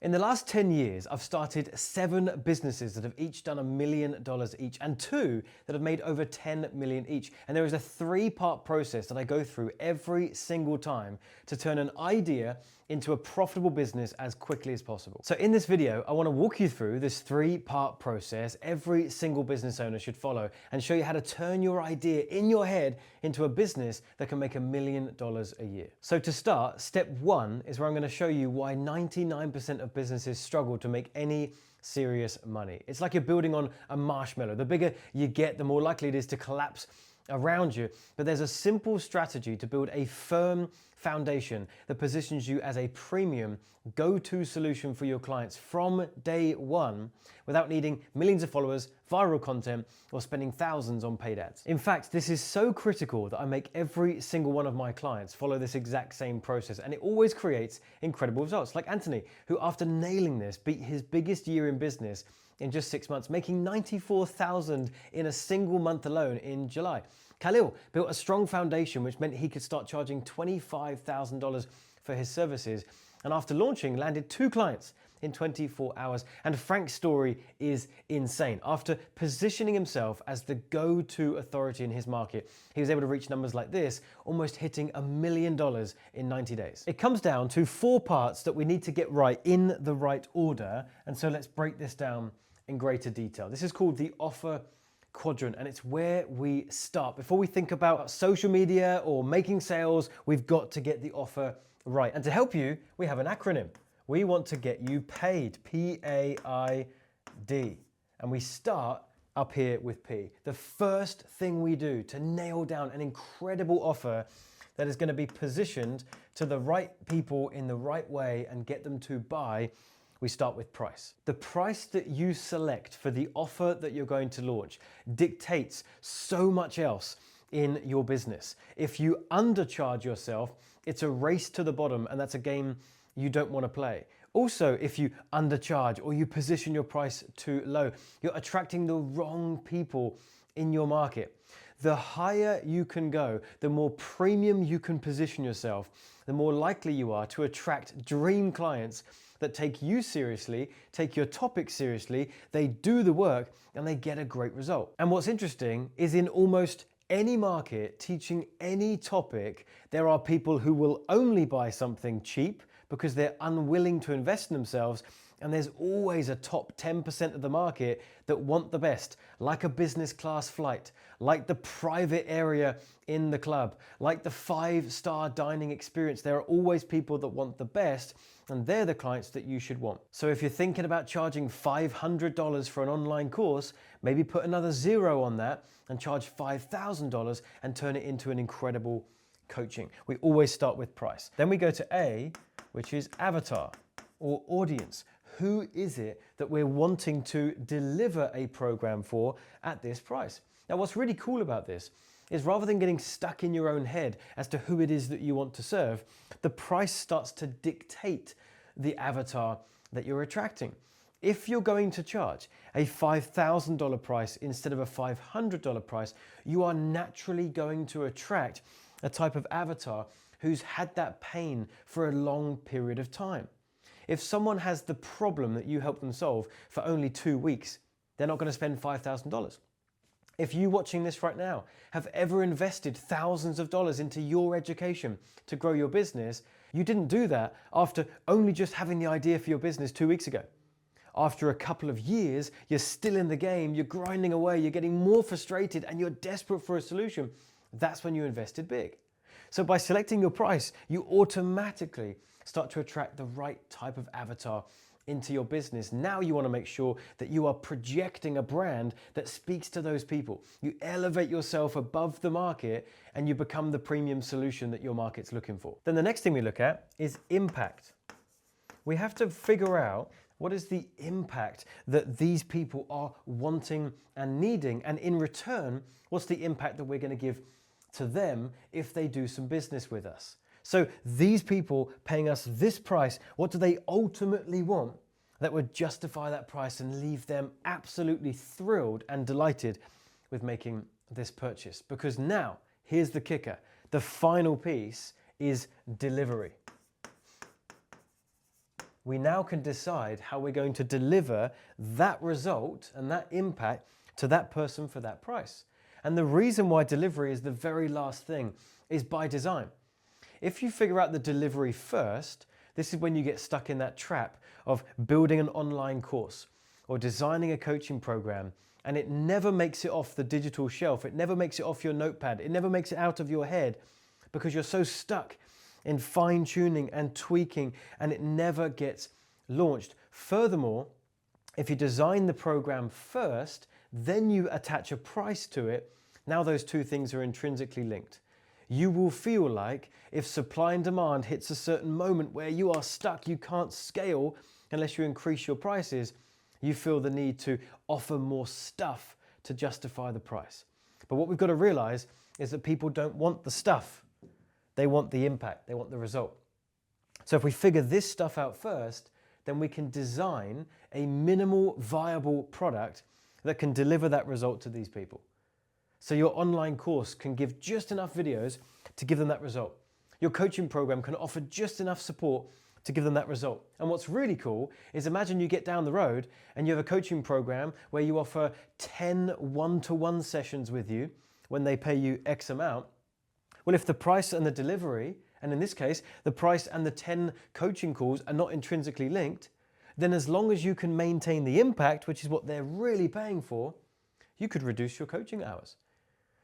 In the last 10 years, I've started 7 businesses that have each done $1 million each and 2 that have made over 10 million each. And there is a 3-part process that I go through every single time to turn an idea into a profitable business as quickly as possible. So in this video, I want to walk you through this 3-part process every single business owner should follow and show you how to turn your idea in your head into a business that can make $1 million a year. So to start, step 1 is where I'm going to show you why 99% of businesses struggle to make any serious money. It's like you're building on a marshmallow. The bigger you get, the more likely it is to collapse around you. But there's a simple strategy to build a firm foundation that positions you as a premium go-to solution for your clients from day one without needing millions of followers, viral content, or spending thousands on paid ads. In fact, this is so critical that I make every single one of my clients follow this exact same process, and it always creates incredible results. Like Anthony, who after nailing this beat his biggest year in business in just 6 months, making $94,000 in a single month alone in July. Khalil built a strong foundation, which meant he could start charging $25,000 for his services. And after launching, landed 2 clients in 24 hours. And Frank's story is insane. After positioning himself as the go-to authority in his market, he was able to reach numbers like this, almost hitting $1 million in 90 days. It comes down to 4 parts that we need to get right in the right order. And so let's break this down in greater detail. This is called the offer quadrant, and it's where we start. Before we think about social media or making sales, we've got to get the offer right. And to help you, we have an acronym. We want to get you paid, P-A-I-D. And we start up here with P. The first thing we do to nail down an incredible offer that is going to be positioned to the right people in the right way and get them to buy, we start with price. The price that you select for the offer that you're going to launch dictates so much else in your business. If you undercharge yourself, it's a race to the bottom, and that's a game you don't want to play. Also, if you undercharge or you position your price too low, you're attracting the wrong people in your market. The higher you can go, the more premium you can position yourself, the more likely you are to attract dream clients that take you seriously, take your topic seriously, they do the work, and they get a great result. And what's interesting is in almost any market teaching any topic, there are people who will only buy something cheap because they're unwilling to invest in themselves. And there's always a top 10% of the market that want the best, like a business class flight, like the private area in the club, like the 5-star dining experience. There are always people that want the best, and they're the clients that you should want. So if you're thinking about charging $500 for an online course, maybe put another 0 on that and charge $5,000 and turn it into an incredible coaching. We always start with price. Then we go to A, which is avatar or audience. Who is it that we're wanting to deliver a program for at this price? Now, what's really cool about this is rather than getting stuck in your own head as to who it is that you want to serve, the price starts to dictate the avatar that you're attracting. If you're going to charge a $5,000 price instead of a $500 price, you are naturally going to attract a type of avatar who's had that pain for a long period of time. If someone has the problem that you help them solve for only 2 weeks, they're not going to spend $5,000. If you watching this right now have ever invested thousands of dollars into your education to grow your business, you didn't do that after only just having the idea for your business 2 weeks ago. After a couple of years, you're still in the game, you're grinding away, you're getting more frustrated, and you're desperate for a solution. That's when you invested big. So by selecting your price, you automatically start to attract the right type of avatar into your business. Now you want to make sure that you are projecting a brand that speaks to those people. You elevate yourself above the market and you become the premium solution that your market's looking for. Then the next thing we look at is impact. We have to figure out what is the impact that these people are wanting and needing, and in return, what's the impact that we're going to give to them if they do some business with us. So these people paying us this price, what do they ultimately want that would justify that price and leave them absolutely thrilled and delighted with making this purchase? Because now, here's the kicker. The final piece is delivery. we now can decide how we're going to deliver that result and that impact to that person for that price. And the reason why delivery is the very last thing is by design. If you figure out the delivery first, this is when you get stuck in that trap of building an online course or designing a coaching program, and it never makes it off the digital shelf. It never makes it off your notepad. It never makes it out of your head because you're so stuck in fine-tuning and tweaking, and it never gets launched. Furthermore, if you design the program first, then you attach a price to it, now those two things are intrinsically linked. You will feel like if supply and demand hits a certain moment where you are stuck, you can't scale unless you increase your prices, you feel the need to offer more stuff to justify the price. But what we've got to realize is that people don't want the stuff. They want the impact, they want the result. So if we figure this stuff out first, then we can design a minimal viable product that can deliver that result to these people. So your online course can give just enough videos to give them that result. Your coaching program can offer just enough support to give them that result. And what's really cool is imagine you get down the road and you have a coaching program where you offer 10 one-to-one sessions with you when they pay you X amount. Well, if the price and the delivery, and in this case, the price and the 10 coaching calls are not intrinsically linked, then as long as you can maintain the impact, which is what they're really paying for, you could reduce your coaching hours.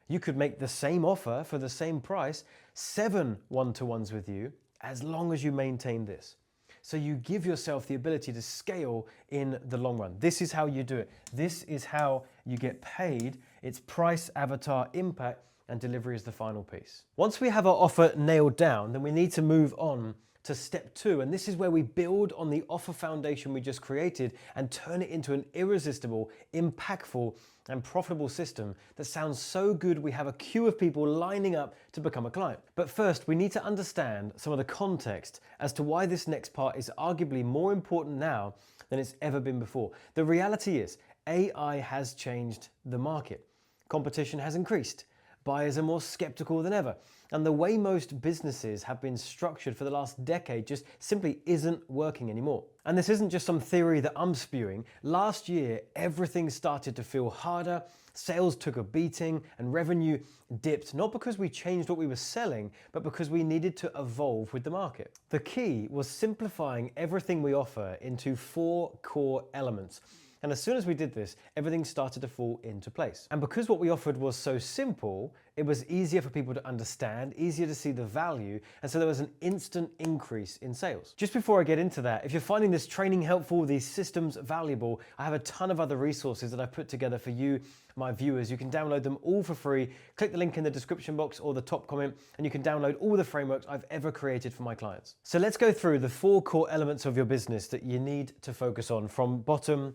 You could make the same offer for the same price, 7 one-to-ones with you, as long as you maintain this. So you give yourself the ability to scale in the long run. This is how you do it. This is how you get paid. It's price, avatar, impact, and delivery is the final piece. Once we have our offer nailed down, then we need to move on to step 2. And this is where we build on the offer foundation we just created and turn it into an irresistible, impactful, and profitable system that sounds so good we have a queue of people lining up to become a client. But first, we need to understand some of the context as to why this next part is arguably more important now than it's ever been before. The reality is, AI has changed the market. Competition has increased. Buyers are more skeptical than ever. And the way most businesses have been structured for the last decade just simply isn't working anymore. And this isn't just some theory that I'm spewing. Last year, everything started to feel harder, sales took a beating, and revenue dipped, not because we changed what we were selling, but because we needed to evolve with the market. The key was simplifying everything we offer into 4 core elements. And as soon as we did this, everything started to fall into place. And because what we offered was so simple, it was easier for people to understand, easier to see the value, and so there was an instant increase in sales. Just before I get into that, if you're finding this training helpful, these systems valuable, I have a ton of other resources that I've put together for you, my viewers. You can download them all for free. Click the link in the description box or the top comment, and you can download all the frameworks I've ever created for my clients. So let's go through the 4 core elements of your business that you need to focus on from bottom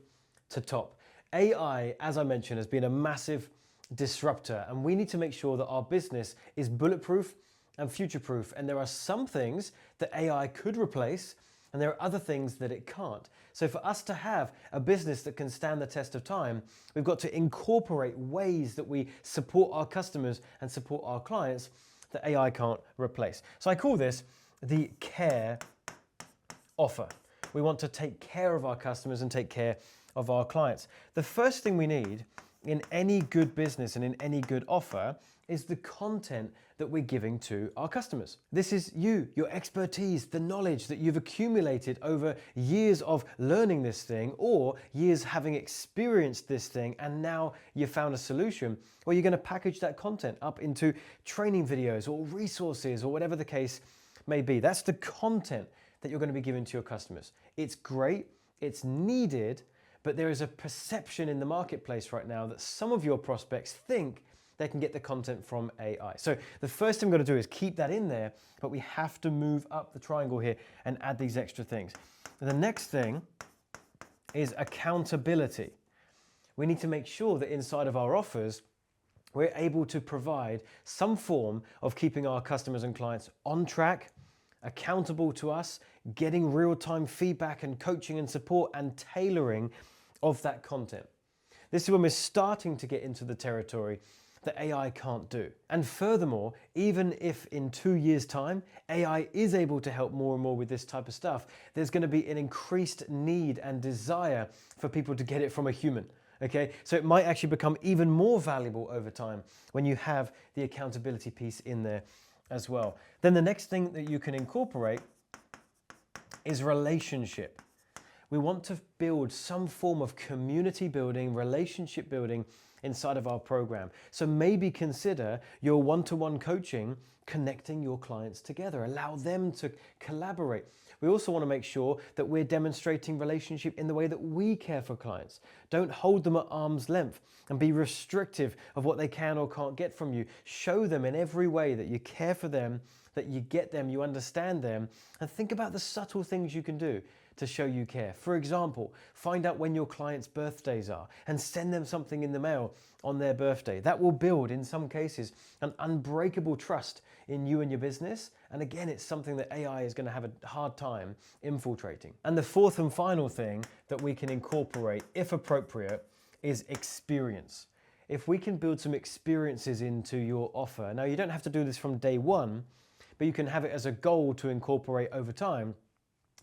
to top. AI, as I mentioned, has been a massive disruptor, and we need to make sure that our business is bulletproof and future-proof. And there are some things that AI could replace, and there are other things that it can't. So for us to have a business that can stand the test of time, we've got to incorporate ways that we support our customers and support our clients that AI can't replace. So I call this the care offer. We want to take care of our customers and take care of our clients. The first thing we need in any good business and in any good offer is the content that we're giving to our customers. This is you, your expertise, the knowledge that you've accumulated over years of learning this thing or years having experienced this thing, and now you've found a solution. Well, you're going to package that content up into training videos or resources or whatever the case may be. That's the content that you're going to be giving to your customers. It's great, it's needed, but there is a perception in the marketplace right now that some of your prospects think they can get the content from AI. So the first thing we're going to do is keep that in there, but we have to move up the triangle here and add these extra things. The next thing is accountability. We need to make sure that inside of our offers, we're able to provide some form of keeping our customers and clients on track, accountable to us, getting real-time feedback and coaching and support and tailoring of that content. This is when we're starting to get into the territory that AI can't do. And furthermore, even if in 2 years' time, AI is able to help more and more with this type of stuff, there's going to be an increased need and desire for people to get it from a human. Okay, so it might actually become even more valuable over time when you have the accountability piece in there as well. Then the next thing that you can incorporate is relationship. We want to build some form of community building, relationship building inside of our program. So maybe consider your one-to-one coaching connecting your clients together. Allow them to collaborate. We also want to make sure that we're demonstrating relationship in the way that we care for clients. Don't hold them at arm's length and be restrictive of what they can or can't get from you. Show them in every way that you care for them, that you get them, you understand them, and think about the subtle things you can do to show you care. For example, find out when your clients' birthdays are and send them something in the mail on their birthday. That will build, in some cases, an unbreakable trust in you and your business. And again, it's something that AI is going to have a hard time infiltrating. And the fourth and final thing that we can incorporate, if appropriate, is experience. If we can build some experiences into your offer, now you don't have to do this from day one, but you can have it as a goal to incorporate over time.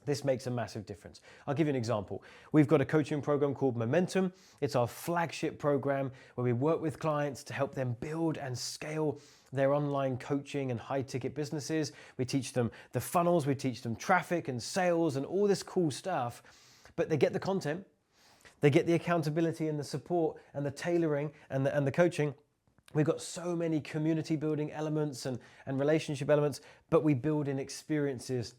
This makes a massive difference. I'll give you an example. We've got a coaching program called Momentum. It's our flagship program where we work with clients to help them build and scale their online coaching and high ticket businesses. We teach them the funnels, we teach them traffic and sales and all this cool stuff, but they get the content, they get the accountability and the support and the tailoring and the coaching. We've got so many community building elements and relationship elements, but we build in experiences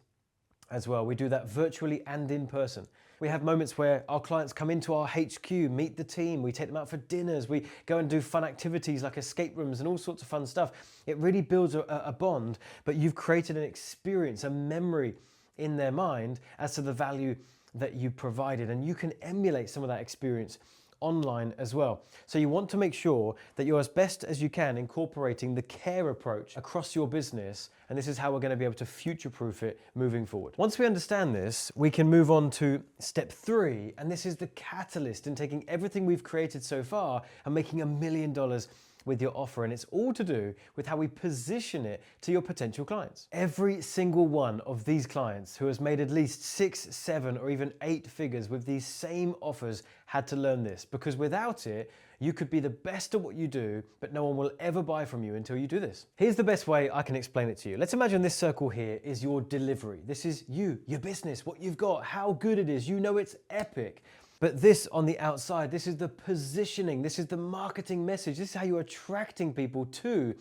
as well. We do that virtually and in person. We have moments where our clients come into our HQ, meet the team, we take them out for dinners, we go and do fun activities like escape rooms and all sorts of fun stuff. It really builds a bond, but you've created an experience, a memory in their mind as to the value that you provided, and you can emulate some of that experience online as well. So you want to make sure that you're as best as you can incorporating the care approach across your business, and this is how we're going to be able to future-proof it moving forward. Once we understand this, we can move on to step 3, and this is the catalyst in taking everything we've created so far and making $1 million with your offer, and it's all to do with how we position it to your potential clients. Every single one of these clients who has made at least 6, 7, or even 8 figures with these same offers had to learn this, because without it, you could be the best at what you do, but no one will ever buy from you until you do this. Here's the best way I can explain it to you. Let's imagine this circle here is your delivery. This is you, your business, what you've got, how good it is. You know it's epic. But this on the outside, this is the positioning, this is the marketing message, this is how you're attracting people to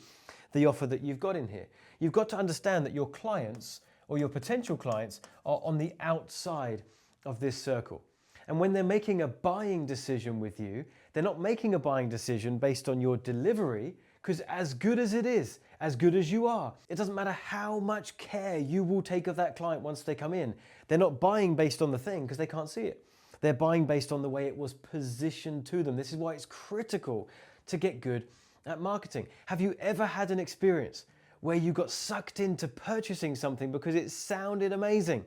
the offer that you've got in here. You've got to understand that your clients or your potential clients are on the outside of this circle. And when they're making a buying decision with you, they're not making a buying decision based on your delivery, because as good as it is, as good as you are, it doesn't matter how much care you will take of that client once they come in. They're not buying based on the thing because they can't see it. They're buying based on the way it was positioned to them. This is why it's critical to get good at marketing. Have you ever had an experience where you got sucked into purchasing something because it sounded amazing?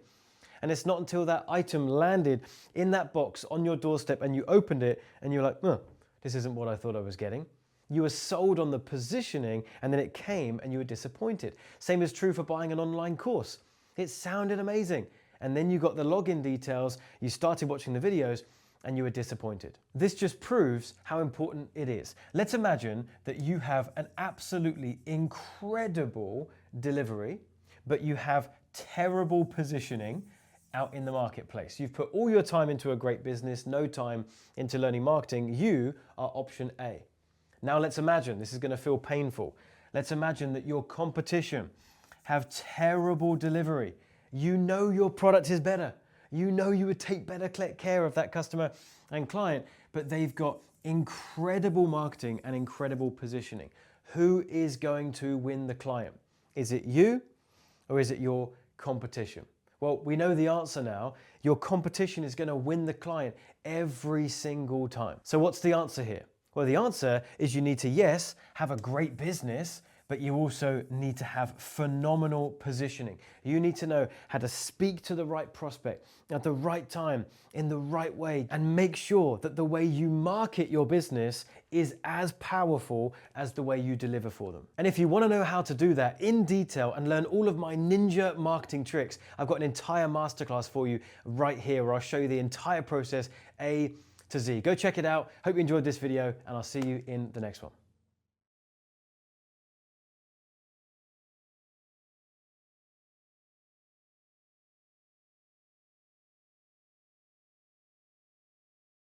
And it's not until that item landed in that box on your doorstep and you opened it and you're like, oh, this isn't what I thought I was getting. You were sold on the positioning and then it came and you were disappointed. Same is true for buying an online course. It sounded amazing. And then you got the login details, you started watching the videos, and you were disappointed. This just proves how important it is. Let's imagine that you have an absolutely incredible delivery, but you have terrible positioning out in the marketplace. You've put all your time into a great business, no time into learning marketing. You are option A. Now let's imagine, this is going to feel painful. Let's imagine that your competition have terrible delivery. You know your product is better. You know you would take better care of that customer and client, but they've got incredible marketing and incredible positioning. Who is going to win the client? Is it you or is it your competition? Well, we know the answer now. Your competition is going to win the client every single time. So what's the answer here? Well, the answer is you need to, yes, have a great business, but you also need to have phenomenal positioning. You need to know how to speak to the right prospect at the right time, in the right way, and make sure that the way you market your business is as powerful as the way you deliver for them. And if you want to know how to do that in detail and learn all of my ninja marketing tricks, I've got an entire masterclass for you right here where I'll show you the entire process A to Z. Go check it out. Hope you enjoyed this video, and I'll see you in the next one.